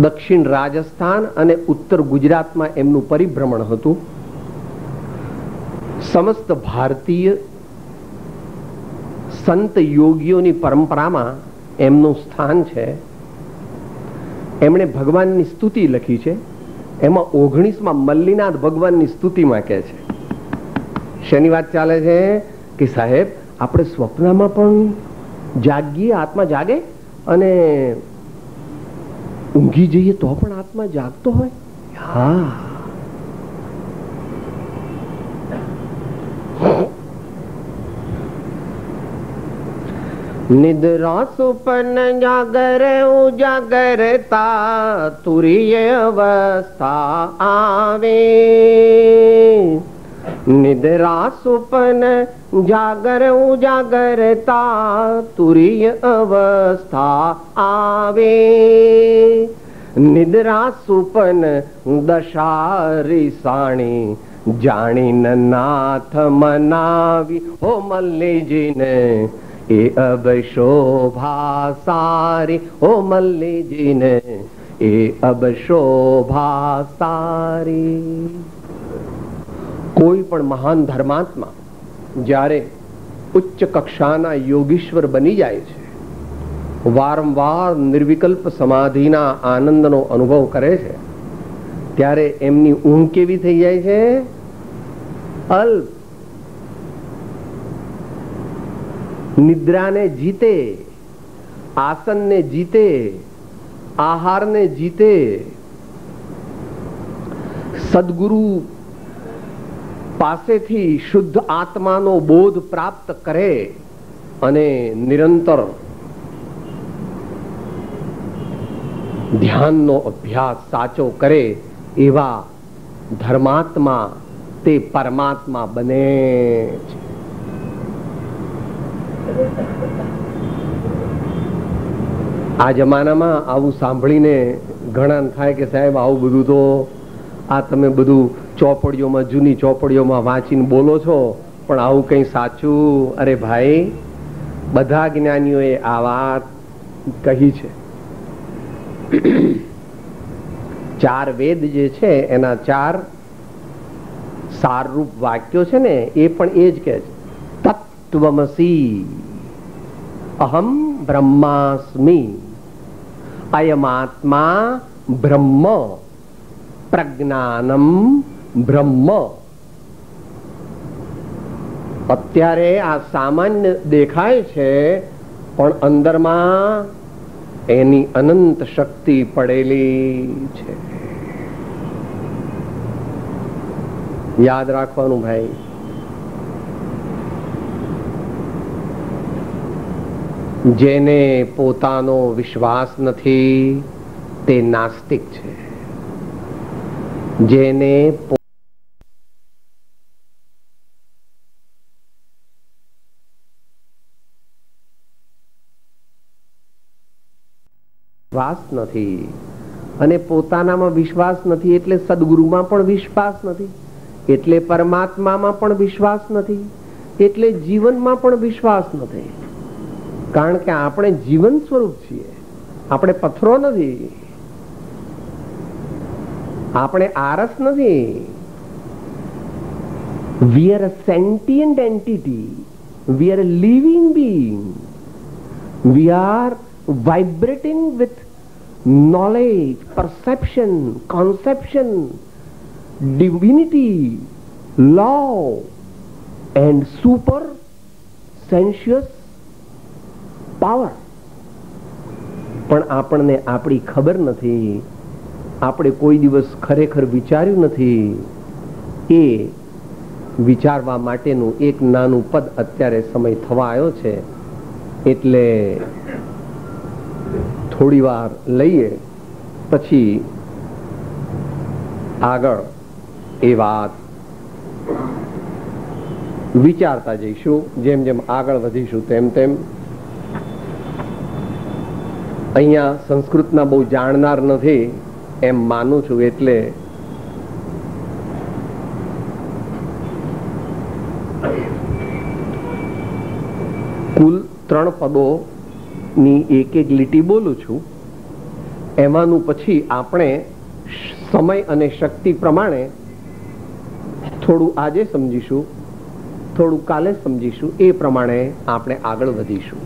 દક્ષિણ રાજસ્થાન અને ઉત્તર ગુજરાતમાં એમનું પરિભ્રમણ હતું. સમસ્ત ભારતીય સંત યોગીઓની પરંપરામાં એમનું સ્થાન છે. એમણે ભગવાનની સ્તુતિ લખી છે. એમાં 19માં મલ્લીનાથ ભગવાનની સ્તુતિમાં કહે છે. શેની વાત ચાલે છે કે સાહેબ આપણે સ્વપ્નમાં પણ જાગીએ, આત્મા જાગે, અને ઊંઘી જઈએ તો પણ આત્મા જાગતો હોય. હા, નિદ્રા સુપન જાગર ઉજાગરતા તુરીય અવસ્થા આવે. નિદ્રા સુપન જાગર ઉજાગરતા તુરીય અવસ્થા આવે. નિદ્રા સુપન દશા રીસાણી જાણીને નાથ મનાવી. હો મલ્લીજીને એ અબ શોભા સારી. હો મલ્લીજીને એ અબ શોભા સારી. કોઈ પણ મહાન ધર્માત્મા જ્યારે ઉચ્ચ કક્ષાના યોગીશ્વર બની જાય છે, વારંવાર નિર્વિકલ્પ સમાધિના આનંદનો અનુભવ કરે છે, ત્યારે એમની ઊંઘ કેવી થઈ જાય છે? અલ્પ. નિદ્રાને જીતે, આસનને જીતે, આહારને જીતે. સદગુરુ પાસેથી શુદ્ધ આત્માનો બોધ પ્રાપ્ત કરે અને નિરંતર ધ્યાનનો અભ્યાસ સાચો કરે એવા ધર્માત્મા તે પરમાત્મા બને છે. આ જમાનામાં આવું સાંભળીને ઘણા થાય કે સાહેબ આવું બધું તો આ તમે બધું ચોપડીઓમાં, જૂની ચોપડીઓમાં વાંચીને બોલો છો, પણ આવું કઈ સાચું? અરે ભાઈ, બધા જ્ઞાનીઓએ આ વાત કહી છે. 4 વેદ જે છે એના 4 સારરૂપ વાક્યો છે ને, એ પણ એ જ કહે છે. તત્વમસી, અહમ બ્રહ્માસ્મિ, અયમાત્મા બ્રહ્મ, પ્રજ્ઞાનમ બ્રહ્મ. અત્યારે આ સામાન્ય દેખાય છે, પણ અંદરમાં એની અનંત શક્તિ પડેલી છે. યાદ રાખવાનું ભાઈ. જેને પોતાનો વિશ્વાસ નથી તે નાસ્તિક છે. જેને વિશ્વાસ નથી અને પોતાનામાં વિશ્વાસ નથી એટલે સદગુરુમાં પણ વિશ્વાસ નથી, એટલે પરમાત્મામાં પણ વિશ્વાસ નથી, એટલે જીવનમાં પણ વિશ્વાસ નથી. કારણ કે આપણે જીવન સ્વરૂપ છીએ, આપણે પથ્થરો નથી, આપણે આરસ નથી. We are a sentient entity. We are a living being. We are vibrating with knowledge, perception, conception, divinity, love and super sensuous power. પણ આપણને આપણી ખબર નથી, આપણે કોઈ દિવસ ખરેખર વિચાર્યું નથી. એ વિચારવા માટેનું એક નાનું પદ અત્યારે સમય થવા આવ્યો છે, એટલે થોડી વાર લઈએ, પછી આગળ એ વાત વિચારતા જઈશું. જેમ જેમ આગળ વધીશું તેમ તેમ. અહીંયા સંસ્કૃતના બહુ જાણનાર નથી એમ માનું છું, એટલે કુલ 3 પદોની એક એક લીટી બોલું છું. એમાંનું પછી આપણે સમય અને શક્તિ પ્રમાણે થોડું આજે સમજીશું, થોડું કાલે સમજીશું. એ પ્રમાણે આપણે આગળ વધીશું.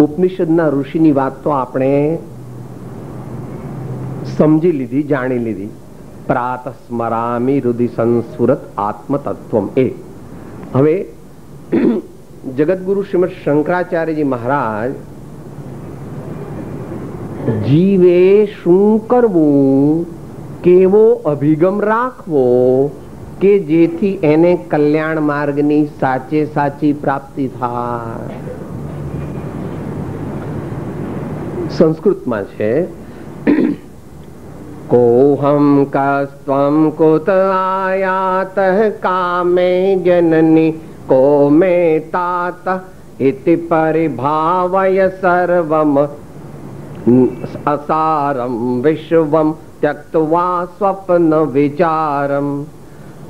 ઉપનિષદના ઋષિની વાત તો આપણે સમજી લીધી, જાણી લીધી. પ્રાત સ્મરામી હૃદિ સંસ્ફુરત આત્મતત્વમ. એ હવે જગતગુરુ શ્રીમદ શંકરાચાર્યજી મહારાજ જીવે શું કરવું, કેવો અભિગમ રાખવો કે જેથી એને કલ્યાણ માર્ગની સાચે સાચી પ્રાપ્તિ થાય. સંસ્કૃતમાં છે કોહમ કસ્ત્વમ કુત આયાતઃ કામે જનની કો મે તાત ઇતિ પરિભાવય સર્વમ અસારમ વિશ્વમ ત્યક્ત્વા સ્વપ્ન વિચારમ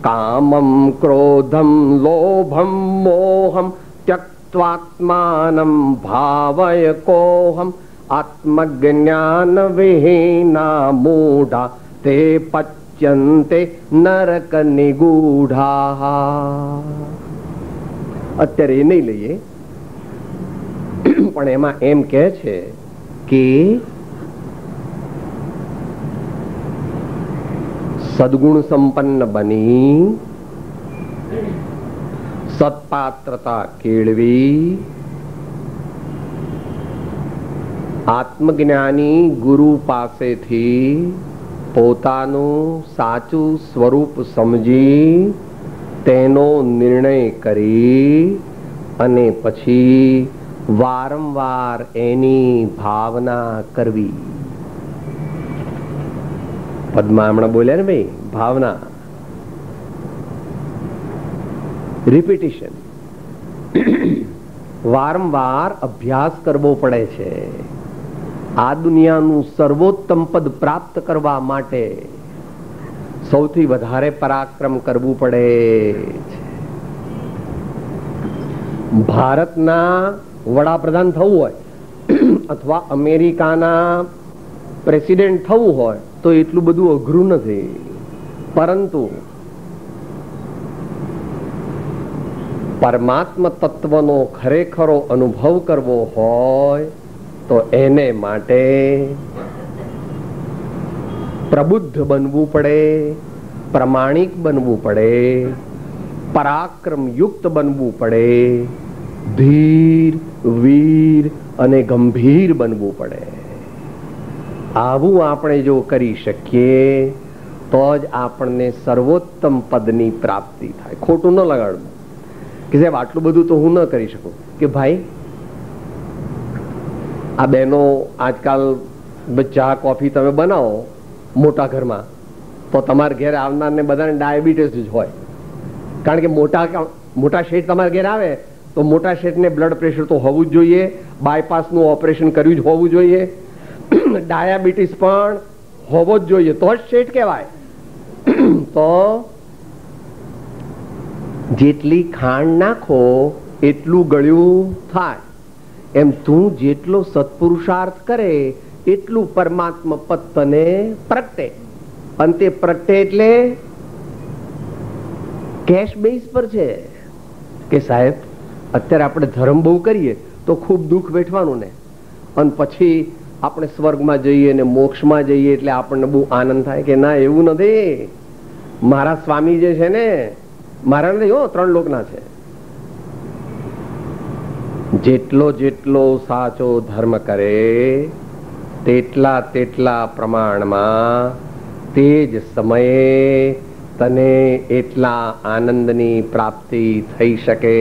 કામમ ક્રોધમ લોભમ મોહમ ત્યક્ત્વાત્માનમ ભાવય કોહમ આત્મજ્ઞાન વિહીના મૂઢા તે પચ્યન્તે નરક નિગૂઢા. અત્યારે એ નહીં લઈએ, પણ એમાં એમ કે છે કે સદગુણ સંપન્ન બની સત્પાત્રતા કેળવી આત્મજ્ઞાની ગુરુ પાસેથી પોતાનું સાચું સ્વરૂપ સમજી તેનો નિર્ણય કરી અને પછી વારંવાર એની ભાવના કરવી. પદ્મા હમણાં બોલ્યા ને ભાઈ, ભાવના, રિપીટિશન, વારંવાર અભ્યાસ કરવો પડે છે. આ દુનિયાનું સર્વોત્તમ પદ પ્રાપ્ત કરવા માટે સૌથી વધારે પરાક્રમ કરવું પડે છે. ભારતના વડાપ્રધાન થવું હોય અથવા અમેરિકાના પ્રેસિડેન્ટ થવું હોય તો એટલું બધું અઘરું નથી, પરંતુ પરમાત્મા તત્વનો ખરેખરો અનુભવ કરવો હોય તો એને માટે પ્રબુદ્ધ બનવું પડે, પ્રમાણિક બનવું પડે, પરાક્રમ યુક્ત બનવું પડે, ધીર, વીર અને ગંભીર બનવું પડે. આવું આપણે જો કરી શકીએ તો જ આપણને સર્વોત્તમ પદની પ્રાપ્તિ થાય. ખોટું ન લગાડવું કે સાહેબ આટલું બધું તો હું ન કરી શકું. કે ભાઈ આ બહેનો આજકાલ ચા કોફી તમે બનાવો મોટા ઘરમાં તો તમારા ઘેર આવનારને બધાને ડાયાબિટીસ જ હોય. કારણ કે મોટા શેઠ તમારા ઘેર આવે તો મોટા શેઠને બ્લડ પ્રેશર તો હોવું જ જોઈએ, બાયપાસનું ઓપરેશન કર્યું જ હોવું જોઈએ, ડાયાબિટીસ પણ હોવો જ જોઈએ, તો જ શેઠ કહેવાય. તો જેટલી ખાંડ નાખો એટલું ગળ્યું થાય. એમ તું જેટલો સત્પુરુષાર્થ કરે એટલું પરમાત્મા પદ તને પ્રગટે. અને તે પ્રગટે એટલે કેશ બેઝ પર છે કે સાહેબ અત્યારે આપણે ધર્મ બહુ કરીએ તો ખૂબ દુઃખ વેઠવાનું ને, અને પછી આપણે સ્વર્ગમાં જઈએ ને મોક્ષમાં જઈએ એટલે આપણને બહુ આનંદ થાય કે ના એવું નથી. મારા સ્વામી જે છે ને, મારા નથી હો, 3 લોકના છે. જેટલો જેટલો સાચો ધર્મ કરે તેટલા પ્રમાણમાં તે જ સમયે તને એટલા આનંદની પ્રાપ્તિ થઈ શકે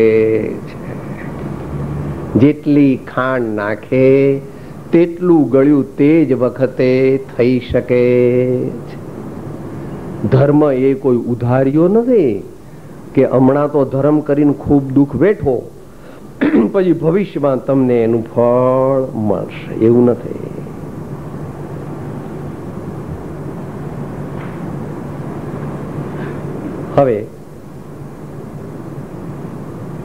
છે. જેટલી ખાંડ નાખે તેટલું ગળ્યું તે જ વખતે થઈ શકે છે. ધર્મ એ કોઈ ઉધારીઓ નથી કે હમણાં તો ધર્મ કરીને ખૂબ દુઃખ વેઠો પછી ભવિષ્યમાં તમને એનું ફળ મળશે, એવું નથી. હવે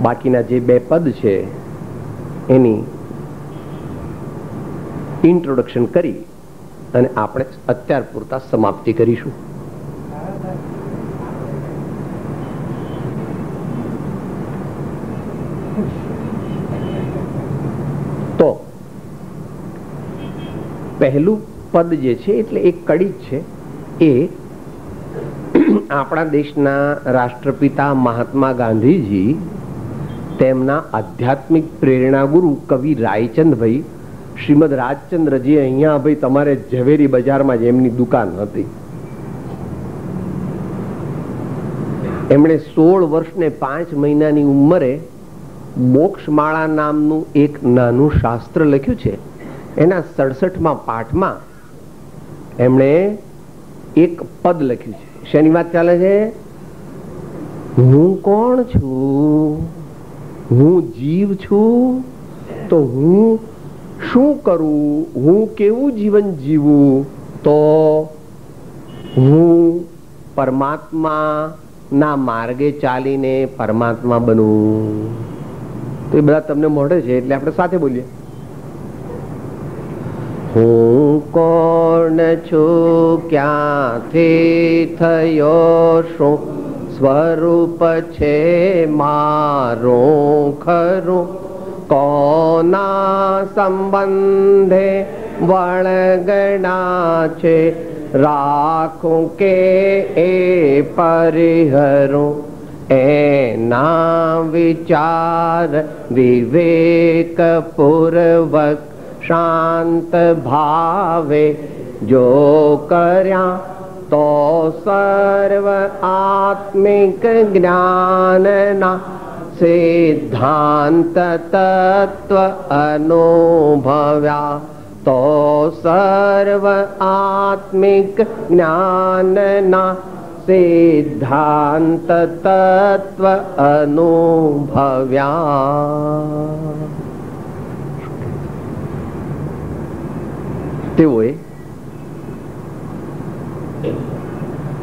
બાકીના જે 2 પદ છે એની ઇન્ટ્રોડક્શન કરી અને આપણે અત્યાર પૂરતા સમાપ્તિ કરીશું. તો પહેલું પદ જે છે એટલે એક કડી જ છે. એ આપણા દેશના રાષ્ટ્રપિતા મહાત્મા ગાંધીજી તેમના આધ્યાત્મિક પ્રેરણા ગુરુ કવિ રાયચંદભાઈ શ્રીમદ રાજચંદ્રજી અહીંયા ભાઈ તમારે ઝવેરી બજારમાં જ એમની દુકાન હતી. એમણે 16 વર્ષ ને 5 મહિનાની ઉંમરે મોક્ષમાળા નામનું એક નાનું શાસ્ત્ર લખ્યું છે. એના 67મા પાઠમાં એમણે એક પદ લખ્યું છે. શેની વાત ચાલે છે? હું કોણ છું? હું જીવ છું તો હું શું કરું? હું કેવું જીવન જીવું તો હું પરમાત્મા ના માર્ગે ચાલીને પરમાત્મા બનું? તો એ બધા તમને મળે છે એટલે આપણે સાથે બોલીએ. હું કોણ છું? ક્યાંથી થયો? શું સ્વરૂપ છે મારું ખરું? કોના સંબંધે વળગણા છે? રાખું કે એ પરિહરું? એના વિચાર વિવેક પૂર્વક શાંત ભાવે જો કર્યા તો સર્વ આત્મિક જ્ઞાનના સિદ્ધાંત તત્વ અનુભવ્યા તો સર્વ આત્મિક જ્ઞાનના સિદ્ધાંત તત્વ અનુભવ્યા. તેઓએ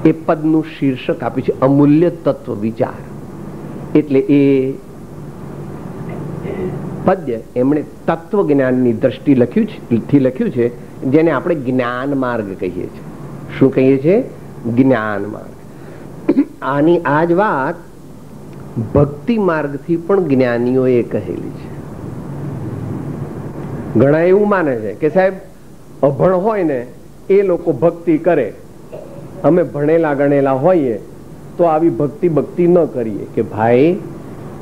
એ પદનું શીર્ષક આપ્યું છે અમૂલ્ય તત્વ વિચાર. એટલે એ પદ્ય એમણે તત્વજ્ઞાનની દ્રષ્ટિ લખ્યું છે, જેને આપણે જ્ઞાન માર્ગ કહીએ છીએ. શું કહીએ છીએ? જ્ઞાન માર્ગ. આની આ જ વાત ભક્તિ માર્ગથી પણ જ્ઞાનીઓએ કહેલી છે. ઘણા એવું માને છે કે સાહેબ અભણ હોય ને એ લોકો ભક્તિ કરે, અમે ભણેલા ગણેલા હોઈએ તો આવી ભક્તિ ન કરીએ. કે ભાઈ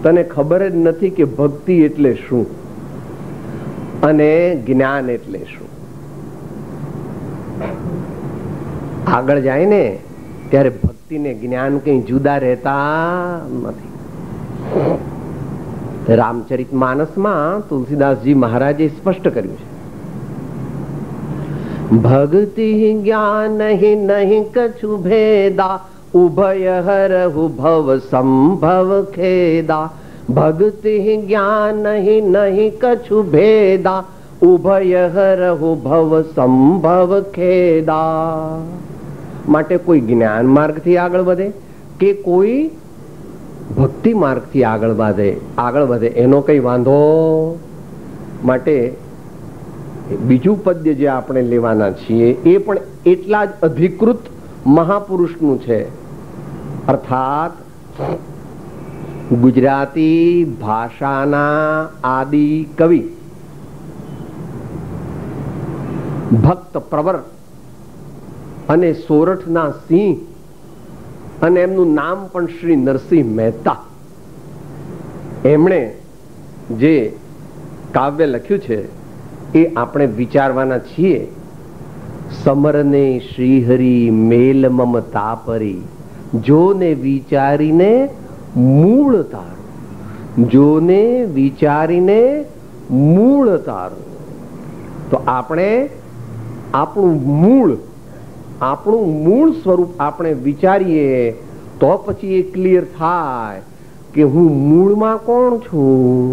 તને ખબર જ નથી કે ભક્તિ એટલે શું અને જ્ઞાન એટલે શું. આગળ જાય ને ત્યારે ભક્તિ ને જ્ઞાન કઈ જુદા રહેતા નથી. રામચરિત માનસમાં તુલસીદાસજી મહારાજે સ્પષ્ટ કર્યું છે, ભક્તિ જ્ઞાન નહીં કछु ભેદા, ઉભય હરહુ ભવ સંભવ ખેદા. ભક્તિ જ્ઞાન નહીં કछु ભેદા, ઉભય હરહુ ભવ સંભવ ખેદા. માટે કોઈ જ્ઞાન માર્ગથી આગળ વધે કે કોઈ ભક્તિ માર્ગથી આગળ વધે એનો કઈ વાંધો. માટે બીજું પદ્ય જે આપણે લેવાના છીએ એ પણ એટલા જ અધિકૃત મહાપુરુષનું છે. અર્થાત ગુજરાતી ભાષાના આદિ કવિ ભક્ત પ્રવર અને સોરઠના સિંહ, અને એમનું નામ પણ શ્રી નરસિંહ મહેતા. એમણે જે કાવ્ય લખ્યું છે એ આપણે વિચારવાના છીએ. સમરને શ્રીહરિ મેલ મમતા પરી, જોને વિચારીને મૂળ તારું. જોને વિચારીને મૂળ તારું. તો આપણે આપણું મૂળ સ્વરૂપ આપણે વિચારીએ તો પછી એ ક્લિયર થાય કે હું મૂળમાં કોણ છું,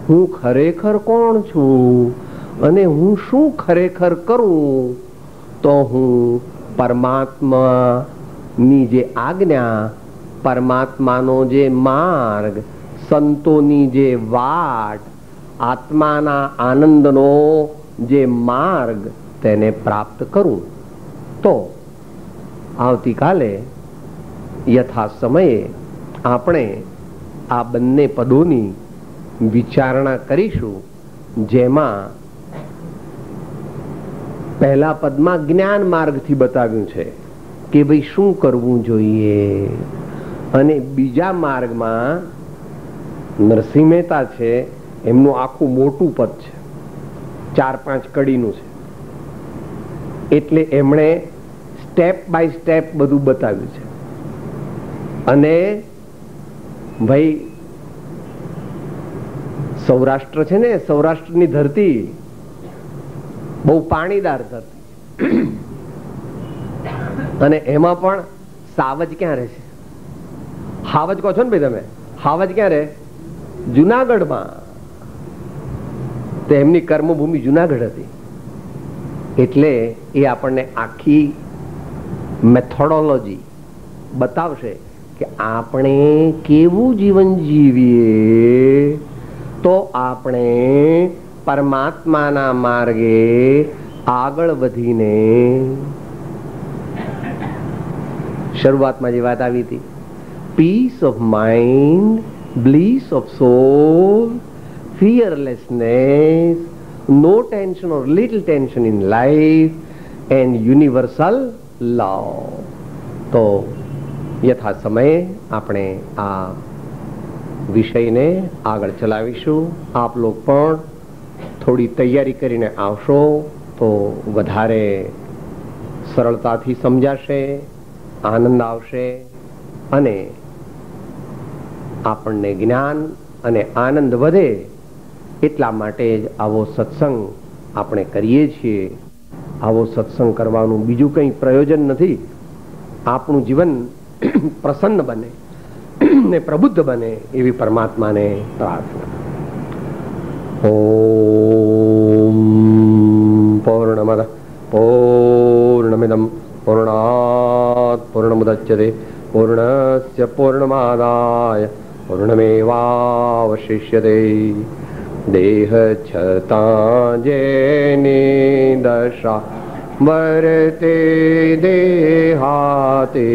હું ખરેખર કોણ છું અને હું શું ખરેખર કરું. તો હું પરમાત્માની જે આજ્ઞા, પરમાત્માનો જે માર્ગ, સંતોની જે વાટ, આત્માના આનંદનો જે માર્ગ તેને પ્રાપ્ત કરું. તો આવતીકાલે યથા સમયે આપણે આ બંને પદોની વિચારણા કરીશું, જેમાં પહેલા પદમાં જ્ઞાન માર્ગથી બતાવ્યું છે કે ભાઈ શું કરવું જોઈએ, અને બીજા માર્ગમાં નરસિંહ મહેતા છે, એમનું આખું મોટું પદ છે, 4-5 કડીનું છે. એટલે એમણે સ્ટેપ બાય સ્ટેપ બધું બતાવ્યું છે. અને ભાઈ સૌરાષ્ટ્ર છે ને, સૌરાષ્ટ્રની ધરતી બહુ પાણીદાર ધરતી, અને એમાં પણ સાવજ ક્યાં રહે છે? હાવજ કહો છો ને ભાઈ તમે, હાવજ ક્યાં રહે? જુનાગઢમાં. તો એમની કર્મભૂમિ જુનાગઢ હતી. એટલે એ આપણને આખી મેથોડોલોજી બતાવશે કે આપણે કેવું જીવન જીવીએ તો આપણે પરમાત્માના માર્ગે આગળ વધીને, શરૂઆતમાં જે વાત આવી હતી, peace of mind, bliss of soul, fearlessness, no tension or little tension in life, and universal love. તો યથા સમયે આપણે આ વિષયને આગળ ચલાવીશું. આપ લોકો પણ થોડી તૈયારી કરીને આવશો તો વધારે સરળતાથી સમજાશે, આનંદ આવશે, અને આપણને જ્ઞાન અને આનંદ વધે. એટલા માટે જ આવો સત્સંગ આપણે કરીએ છીએ. આવો સત્સંગ કરવાનું બીજું કંઈ પ્રયોજન નથી. આપણું જીવન પ્રસન્ન બને ને પ્રબુદ્ધ બને એવી પરમાત્માને પ્રાર્થના. ઓમ પૂર્ણમદ પૂર્ણમિદં પૂર્ણાત પૂર્ણમુદચ્યતે પૂર્ણસ્ય પૂર્ણમાદાય પૂર્ણમેવાવશિષ્યતે. દેહ છતાં જેની દશા વર્તે દેહાતે